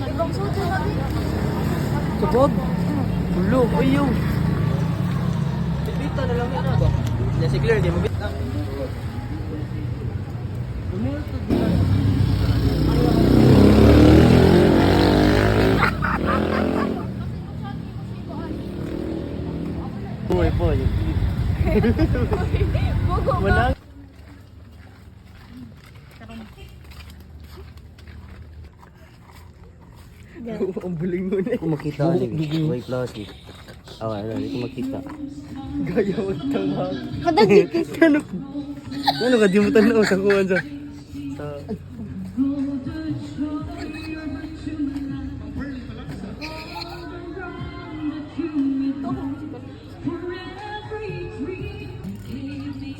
Ibang suot sa lagi. Sabag. Ulo, ayaw. Bibita na lang yan ba? Yan si Claire, di mo bita. Boy, boy. Bugo ka. Wala. Ang buling mo na. Kung makita ni Way Plastic. Ano, hindi ko makita. Gaya mo tawag. Kadagit. Ano ka, di mo tanaw sa kuwan sa...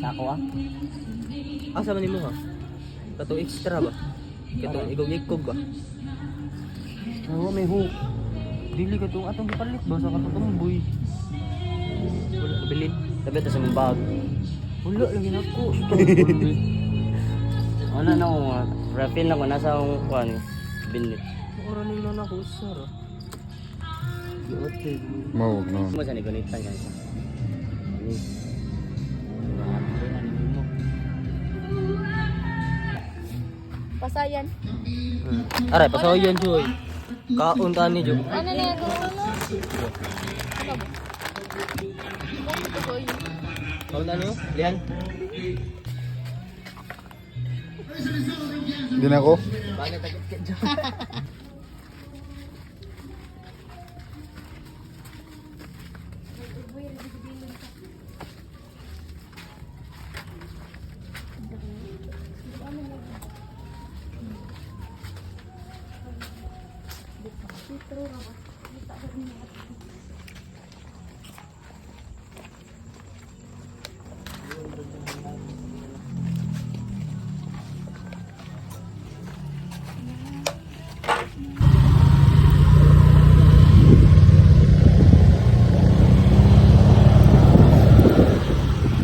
Sako ah? Asa man mo ha? Kato extra ba? Kato igog-igog ba? Oo, may hook. Dili ka itong atong gipalit ba sa katong boy. Wala, bilin. Sabi ito sa mga bag. Wala, lagi na ako. Ano na ako nga. Rapin lang ko. Nasa akong kuwan. Binlit. Oranin na na ako, sir. Mawag na. Mo sa nigunitan guys. Ani. Pasayan. Aray, pasaw yan, Joy. Kaon ka ni Jo. Ano na yan? Ano? Ano ba? Kaon ka niyo? Lihan? Hindi na ako. Bakit takit ka dyan?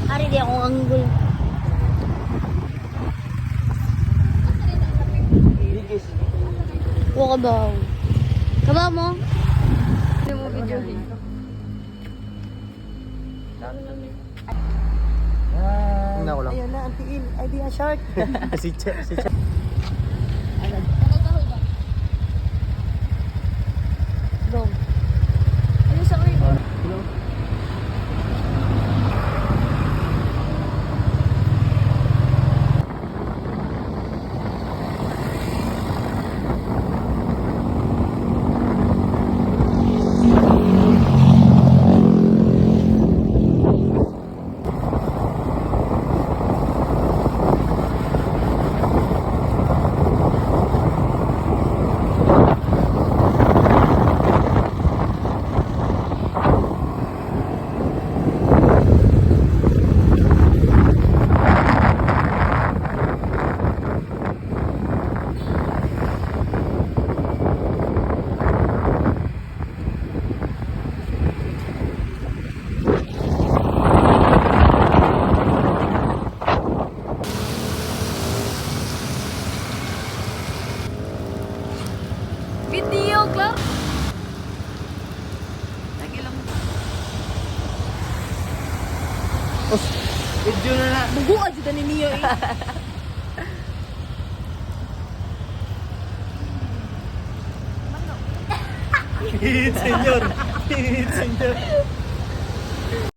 Ari di akong anggol. Bigis. Huwag ka daw. Kaba mo? Hindi mo video. Tingnan ko lang. Ayan na, antiin. Idea shark. Si Che, si Che. Dong. Ano sa ulo? Video, Clark. Video na na. Buguan sila ni Neo eh. Hihit, senyor. Hihit, senyor.